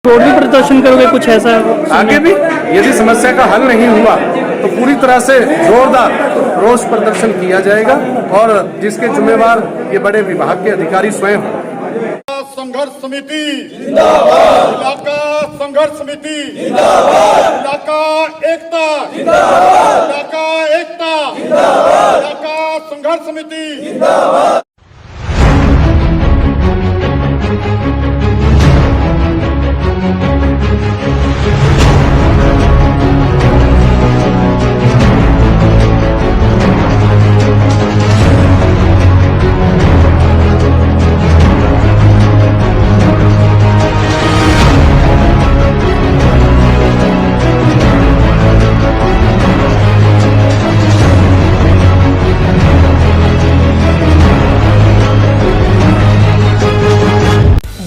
Road भी प्रदर्शन करोगे कुछ ऐसा? आगे भी यदि समस्या का हल नहीं हुआ तो पूरी तरह से जोरदार रोष प्रदर्शन किया जाएगा और जिसके जिम्मेवार ये बड़े विभाग के अधिकारी स्वयं हैं। संघर्ष समिति जिंदाबाद, इलाका संघर्ष समिति जिंदाबाद, इलाका एकता जिंदाबाद, इलाका एकता जिंदाबाद, इलाका संघर्ष समिति जिंदाबाद।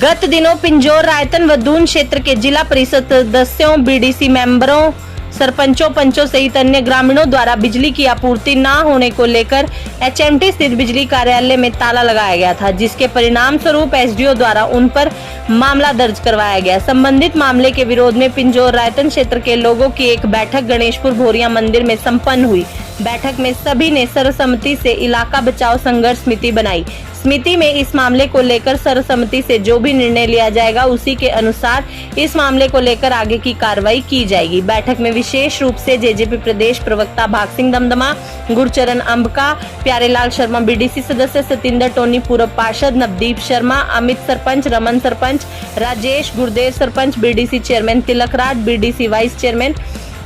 गत दिनों पिंजौर, रायतन व दून क्षेत्र के जिला परिषद सदस्यों, बीडीसी मेंबरों, सरपंचों, पंचों सहित अन्य ग्रामीणों द्वारा बिजली की आपूर्ति न होने को लेकर एचएमटी स्थित बिजली कार्यालय में ताला लगाया गया था, जिसके परिणाम स्वरूप एसडीओ द्वारा उन पर मामला दर्ज करवाया गया। संबंधित मामले के विरोध में पिंजौर, रायतन क्षेत्र के लोगों की एक बैठक गणेशपुर भोरिया मंदिर में संपन्न हुई। बैठक में सभी ने सर्वसम्मति से इलाका बचाओ संघर्ष समिति बनाई। समिति में इस मामले को लेकर सर्वसम्मति से जो भी निर्णय लिया जाएगा उसी के अनुसार इस मामले को लेकर आगे की कार्रवाई की जाएगी। बैठक में विशेष रूप से जेजेपी प्रदेश प्रवक्ता भाग सिंह दमदमा, गुरचरण अंबका, प्यारेलाल शर्मा बीडीसी सदस्य, सतिंदर टोनी पूर्व पार्षद, Navdeep Sharma, Amit sarpanch, Raman sarpanch, Rajesh, Gurudev sarpanch, BDC chairman Tilak Raj, BDC vice chairman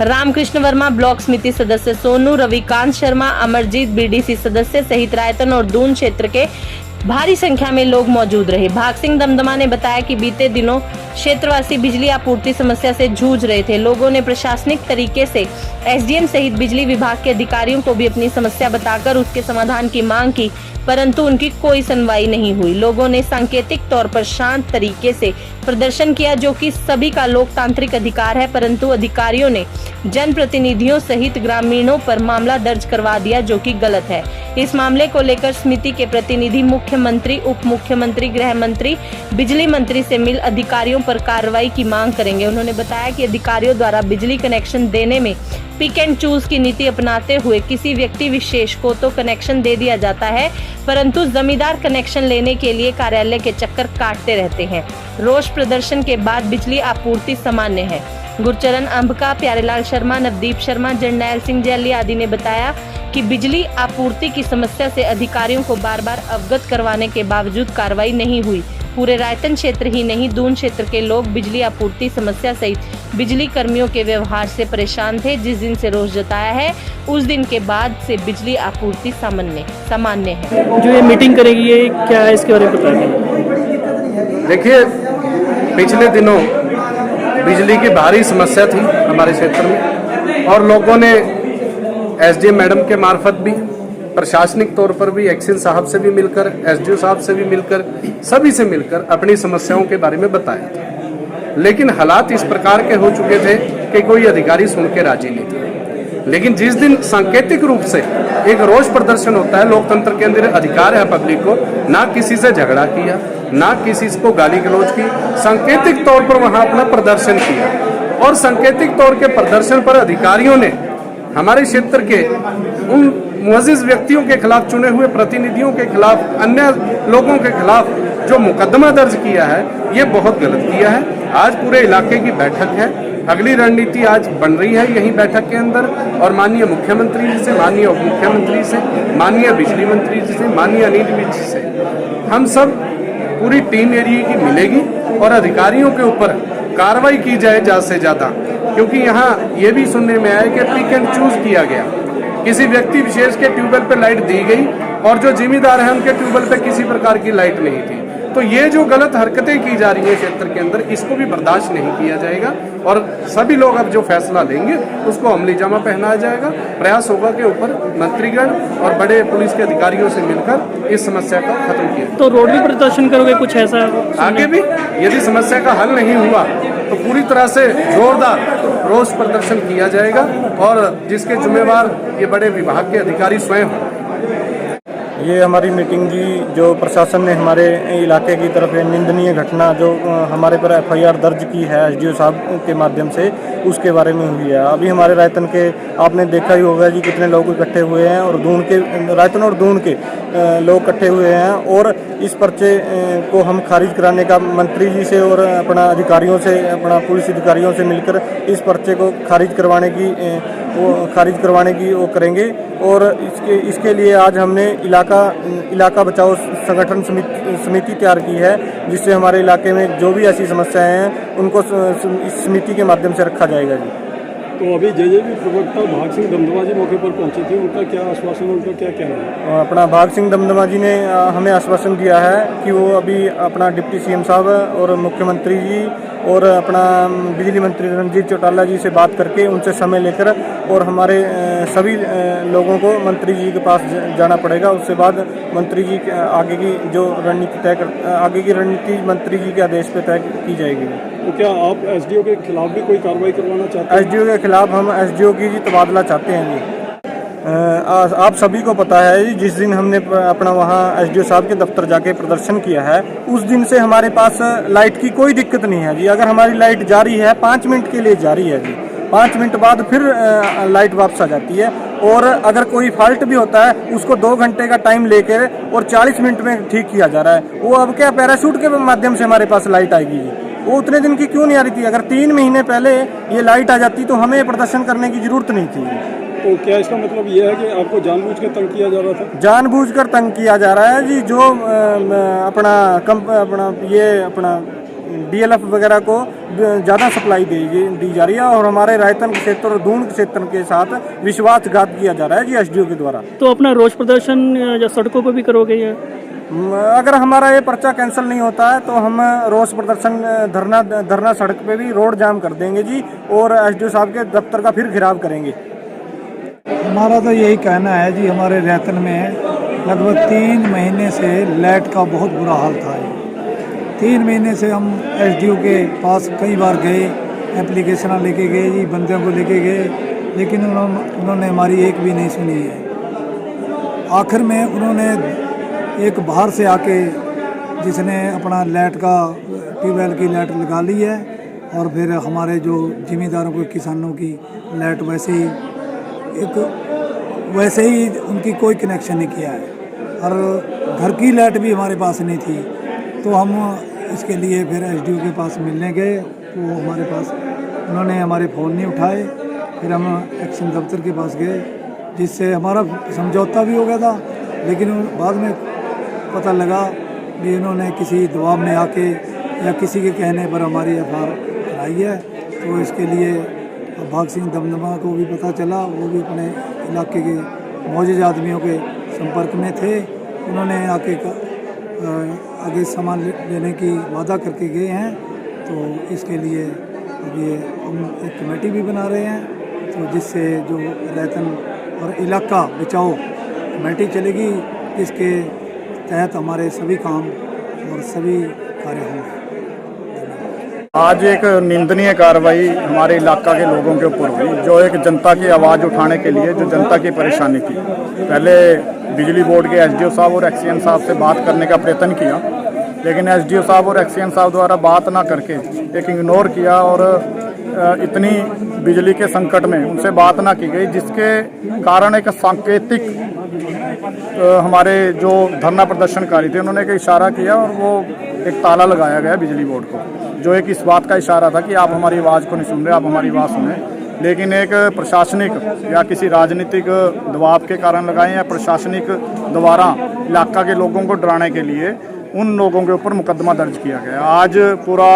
Ramkrishna Verma, block समिति सदस्य सोनू, रविकांत शर्मा, अमरजीत बीडीसी सदस्य सहित रायतन और दून क्षेत्र के भारी संख्या में लोग मौजूद रहे। भाग सिंह दमदमा ने बताया कि बीते दिनों क्षेत्रवासी बिजली आपूर्ति समस्या से जूझ रहे थे। लोगों ने प्रशासनिक तरीके से एसडीएम सहित बिजली विभाग के अधिकारियों को भी अपनी समस्या बताकर उसके समाधान की मांग की, परंतु उनकी कोई सुनवाई नहीं हुई। लोगों ने सांकेतिक तौर पर शांत तरीके से प्रदर्शन किया, जो कि सभी का लोकतांत्रिक अधिकार है, परंतु अधिकारियों ने जनप्रतिनिधियों सहित ग्रामीणों पर मामला दर्ज करवा दिया, जो कि गलत है। इस मामले को लेकर समिति के प्रतिनिधि मुख्यमंत्री, उप मुख्यमंत्री, गृह मंत्री, बिजली मंत्री से मिल अधिकारियों पर कार्रवाई की मांग करेंगे। उन्होंने बताया कि अधिकारियों द्वारा बिजली कनेक्शन देने में पिक एंड चूज की नीति अपनाते हुए किसी व्यक्ति विशेष को तो कनेक्शन दे दिया जाता है, परंतु जमींदार कनेक्शन लेने के लिए कार्यालय के चक्कर काटते रहते हैं। रोष प्रदर्शन के बाद बिजली आपूर्ति सामान्य है। गुरचरण अंबका, प्यारेलाल शर्मा, नवदीप शर्मा, जरनैल सिंह जैली आदि ने बताया कि बिजली आपूर्ति की समस्या से अधिकारियों को बार बार अवगत करवाने के बावजूद कार्रवाई नहीं हुई। पूरे रायतन क्षेत्र ही नहीं, दून क्षेत्र के लोग बिजली आपूर्ति समस्या सहित बिजली कर्मियों के व्यवहार से परेशान थे। जिस दिन से रोष जताया है उस दिन के बाद से बिजली आपूर्ति सामान्य है। जो ये मीटिंग करेगी ये क्या है, इसके बारे में बताइए। देखिए, पिछले दिनों बिजली की भारी समस्या थी हमारे क्षेत्र में और लोगों ने एसडीएम मैडम के मार्फत भी, प्रशासनिक तौर पर भी, एक्शन साहब से भी मिलकर, एसडीओ साहब से भी मिलकर, सभी से मिलकर अपनी समस्याओं के बारे में बताया था। लेकिन हालात इस प्रकार के हो चुके थे कि कोई अधिकारी सुन के राजी नहीं था। लेकिन जिस दिन सांकेतिक रूप से एक रोष प्रदर्शन होता है, लोकतंत्र के अंदर अधिकार है पब्लिक को, ना किसी से झगड़ा किया, ना किसी को गाली गलौज की, सांकेतिक तौर पर वहां अपना प्रदर्शन किया और सांकेतिक तौर के प्रदर्शन पर अधिकारियों ने हमारे क्षेत्र के उन मुअज़्ज़िज़ व्यक्तियों के खिलाफ, चुने हुए प्रतिनिधियों के खिलाफ, अन्य लोगों के खिलाफ जो मुकदमा दर्ज किया है, ये बहुत गलत किया है। आज पूरे इलाके की बैठक है, अगली रणनीति आज बन रही है यही बैठक के अंदर और माननीय मुख्यमंत्री जी से, माननीय उप मुख्यमंत्री से, माननीय बिजली मंत्री जी से, माननीय अनिल विज से हम सब पूरी टीम एरिया की मिलेगी और अधिकारियों के ऊपर कार्रवाई की जाए ज़्यादा से ज़्यादा, क्योंकि यहाँ ये भी सुनने में आया कि पिक एंड चूज किया गया। किसी व्यक्ति विशेष के ट्यूबवेल पे लाइट दी गई और जो जिम्मेदार है उनके ट्यूबवेल पे किसी प्रकार की लाइट नहीं थी। तो ये जो गलत हरकतें की जा रही है क्षेत्र के अंदर, इसको भी बर्दाश्त नहीं किया जाएगा और सभी लोग अब जो फैसला लेंगे उसको अमली जामा पहनाया जाएगा। प्रयास होगा के ऊपर मंत्रीगण और बड़े पुलिस के अधिकारियों से मिलकर इस समस्या को खत्म किया। तो रोड भी प्रदर्शन करोगे कुछ ऐसा? आगे भी यदि समस्या का हल नहीं हुआ तो पूरी तरह से जोरदार रोष प्रदर्शन किया जाएगा और जिसके जिम्मेवार ये बड़े विभाग के अधिकारी स्वयं हैं। ये हमारी मीटिंग जी जो प्रशासन ने हमारे इलाके की तरफ निंदनीय घटना जो हमारे पर एफआईआर दर्ज की है एसडीओ साहब के माध्यम से, उसके बारे में हुई है। अभी हमारे रायतन के आपने देखा ही होगा जी कितने लोग इकट्ठे हुए हैं और रायतन और दून के लोग इकट्ठे हुए हैं और इस पर्चे को हम खारिज कराने का मंत्री जी से और अपना अधिकारियों से, अपना पुलिस अधिकारियों से मिलकर इस पर्चे को खारिज करवाने की वो करेंगे। और इसके लिए आज हमने इलाका बचाओ संगठन समिति तैयार की है, जिससे हमारे इलाके में जो भी ऐसी समस्याएं हैं उनको इस समिति के माध्यम से रखा जाएगा जी। तो अभी जेजेपी प्रवक्ता भाग सिंह दमदमा जी मौके पर पहुंचे थे, उनका क्या आश्वासन, उनका क्या कहना है? अपना भाग सिंह दमदमा जी ने हमें आश्वासन दिया है कि वो अभी अपना डिप्टी सीएम साहब और मुख्यमंत्री जी और अपना बिजली मंत्री रणजीत चौटाला जी से बात करके उनसे समय लेकर और हमारे सभी लोगों को मंत्री जी के पास जाना पड़ेगा। उसके बाद मंत्री जी आगे की रणनीति मंत्री जी के आदेश पे तय की जाएगी। तो क्या आप एसडीओ के खिलाफ भी कोई कार्रवाई करवाना चाहते हैं? एसडीओ के खिलाफ हम एसडीओ की जी तबादला चाहते हैं जी। आप सभी को पता है जी, जिस दिन हमने अपना वहाँ एसडीओ साहब के दफ्तर जाके प्रदर्शन किया है, उस दिन से हमारे पास लाइट की कोई दिक्कत नहीं है जी। अगर हमारी लाइट जारी है 5 मिनट के लिए जारी है जी, 5 मिनट बाद फिर लाइट वापस आ जाती है। और अगर कोई फॉल्ट भी होता है उसको 2 घंटे का टाइम लेकर और 40 मिनट में ठीक किया जा रहा है। वो अब क्या पैराशूट के माध्यम से हमारे पास लाइट आएगी जी, वो उतने दिन की क्यों नहीं आ रही थी? अगर 3 महीने पहले ये लाइट आ जाती तो हमें प्रदर्शन करने की जरूरत नहीं थी। तो क्या इसका मतलब ये है कि आपको जानबूझकर तंग किया जा रहा था? जानबूझकर तंग किया जा रहा है जी। जो अपना डीएलएफ वगैरह को ज़्यादा सप्लाई दी जा रही है और हमारे रायतन क्षेत्र और दून क्षेत्र के साथ विश्वासघात किया जा रहा है जी एसडीओ के द्वारा। तो अपना रोष प्रदर्शन या सड़कों पर भी करोगे या? अगर हमारा ये पर्चा कैंसिल नहीं होता है तो हम रोष प्रदर्शन धरना सड़क पे भी रोड जाम कर देंगे जी और एसडीओ साहब के दफ्तर का फिर घेराव करेंगे। हमारा तो यही कहना है जी, हमारे रायतन में लगभग 3 महीने से लाइट का बहुत बुरा हाल था। 3 महीने से हम एसडीओ के पास कई बार गए, एप्लीकेशन लेके गए जी, बंदों को लेके गए, लेकिन उन्होंने हमारी एक भी नहीं सुनी है। आखिर में उन्होंने एक बाहर से आके जिसने अपना लाइट का ट्यूबवेल की लाइट लगा ली है और फिर हमारे जो जिम्मेदारों को किसानों की लाइट वैसे ही उनकी कोई कनेक्शन नहीं किया है और घर की लाइट भी हमारे पास नहीं थी। तो हम इसके लिए फिर एसडीओ के पास मिलने गए तो हमारे पास उन्होंने हमारे फ़ोन नहीं उठाए। फिर हम एक्शन दफ्तर के पास गए जिससे हमारा समझौता भी हो गया था, लेकिन बाद में पता लगा कि इन्होंने किसी दबाव में आके या किसी के कहने पर हमारी एफआईआर कराई है। तो इसके लिए भाग सिंह दमदमा को भी पता चला, वो भी अपने इलाके के मौजूद आदमियों के संपर्क में थे। उन्होंने आगे सामान लेने की वादा करके गए हैं। तो इसके लिए अब ये हम एक कमेटी भी बना रहे हैं, तो जिससे जो रायतन और इलाका बचाओ कमेटी चलेगी, इसके तहत हमारे सभी काम और सभी कार्य होंगे। आज एक निंदनीय कार्रवाई हमारे इलाका के लोगों के ऊपर हुई, जो एक जनता की आवाज़ उठाने के लिए जो जनता की परेशानी थी। पहले बिजली बोर्ड के एसडीओ साहब और एक्सीएन साहब से बात करने का प्रयत्न किया, लेकिन एसडीओ साहब और एक्सीएन साहब द्वारा बात ना करके एक इग्नोर किया और इतनी बिजली के संकट में उनसे बात ना की गई, जिसके कारण एक सांकेतिक हमारे जो धरना प्रदर्शनकारी थे उन्होंने एक इशारा किया और वो एक ताला लगाया गया बिजली बोर्ड को, जो एक इस बात का इशारा था कि आप हमारी आवाज़ को नहीं सुन रहे, आप हमारी आवाज़ सुने। लेकिन एक प्रशासनिक या किसी राजनीतिक दबाव के कारण लगाए या प्रशासनिक द्वारा इलाका के लोगों को डराने के लिए उन लोगों के ऊपर मुकदमा दर्ज किया गया। आज पूरा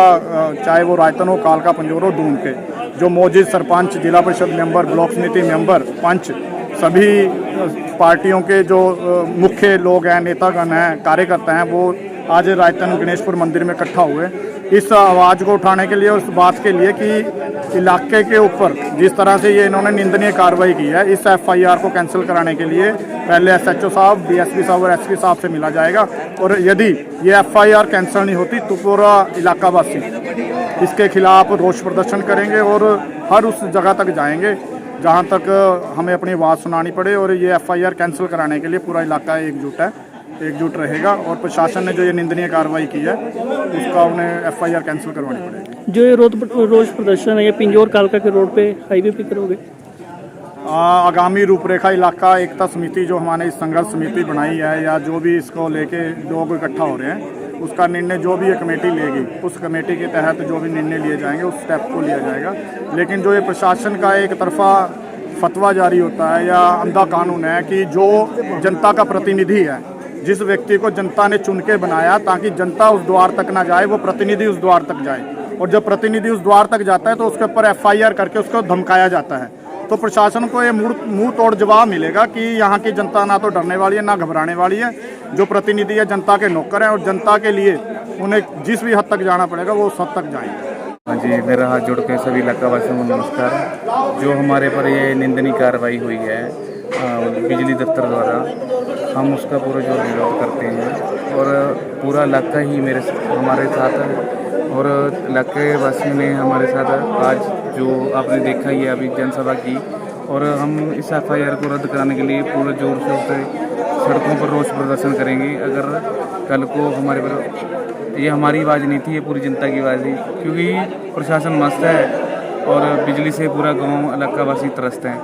चाहे वो रायतन हो, कालका, पंजोर हो, दून के जो मौजूद सरपंच, जिला परिषद मेंबर, ब्लॉक समिति मेंबर, पंच, सभी पार्टियों के जो मुख्य लोग हैं, नेतागण हैं, कार्यकर्ता हैं, वो आज रायतन गणेशपुर मंदिर में इकट्ठा हुए इस आवाज़ को उठाने के लिए, उस बात के लिए कि इलाके के ऊपर जिस तरह से ये इन्होंने निंदनीय कार्रवाई की है, इस एफआईआर को कैंसिल कराने के लिए पहले एसएचओ साहब, डीएसपी साहब और एसपी साहब से मिला जाएगा। और यदि ये एफआईआर कैंसिल नहीं होती तो पूरा इलाकावासी इसके खिलाफ रोष प्रदर्शन करेंगे और हर उस जगह तक जाएंगे जहाँ तक हमें अपनी आवाज़ सुनानी पड़े और ये FIR कैंसिल कराने के लिए पूरा इलाका एकजुट रहेगा। और प्रशासन ने जो ये निंदनीय कार्रवाई की है उसका उन्हें FIR कैंसिल करवानी पड़ेगी। जो ये रोज प्रदर्शन है ये पिंजौर कालका के रोड पे हाईवे पे करोगे? आगामी रूपरेखा इलाका एकता समिति जो हमारे संघर्ष समिति बनाई है या जो भी इसको लेके लोग इकट्ठा हो रहे हैं उसका निर्णय जो भी ये कमेटी लेगी उस कमेटी के तहत जो भी निर्णय लिए जाएंगे उस स्टेप को लिया जाएगा। लेकिन जो ये प्रशासन का एक तरफा फतवा जारी होता है या अंधा कानून है कि जो जनता का प्रतिनिधि है, जिस व्यक्ति को जनता ने चुन के बनाया ताकि जनता उस द्वार तक ना जाए, वो प्रतिनिधि उस द्वार तक जाए, और जब प्रतिनिधि उस द्वार तक जाता है तो उसके ऊपर FIR करके उसको धमकाया जाता है। तो प्रशासन को ये मुंह तोड़ जवाब मिलेगा कि यहाँ की जनता ना तो डरने वाली है ना घबराने वाली है। जो प्रतिनिधि है जनता के नौकर हैं और जनता के लिए उन्हें जिस भी हद तक जाना पड़ेगा वो उस हद तक जाएंगे। हाँ जी, मेरा हाथ जोड़ के सभी इलाका वासियों को नमस्कार। जो हमारे पर ये निंदनीय कार्रवाई हुई है बिजली दफ्तर द्वारा, हम उसका पूरा जोर विरोध करते हैं और पूरा इलाका ही हमारे साथ है और इलाके वासियों ने हमारे साथ आज जो आपने देखा ही है अभी जनसभा की, और हम इस FIR को रद्द कराने के लिए पूरे जोर शोर से सड़कों पर रोष प्रदर्शन करेंगे। अगर कल को हमारे पर ये हमारी आवाज़ नहीं थी, ये पूरी जनता की आवाज़ थी, क्योंकि प्रशासन मस्त है और बिजली से पूरा गांव इलाका वासी त्रस्त हैं।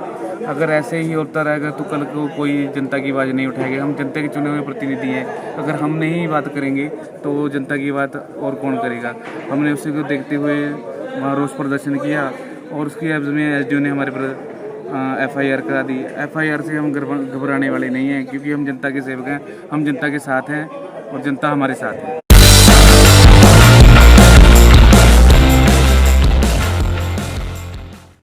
अगर ऐसे ही होता रहेगा तो कल को कोई जनता की आवाज़ नहीं उठाएगी। हम जनता के चुने हुए प्रतिनिधि हैं, अगर हम नहीं बात करेंगे तो जनता की बात और कौन करेगा। हमने उसी को देखते हुए वहाँ रोष प्रदर्शन किया और उसकी एवज में SDO ने हमारे पर FIR करा दी। FIR से हम घबराने वाले नहीं हैं, क्योंकि हम जनता के सेवक हैं, हम जनता के साथ हैं और जनता हमारे साथ है।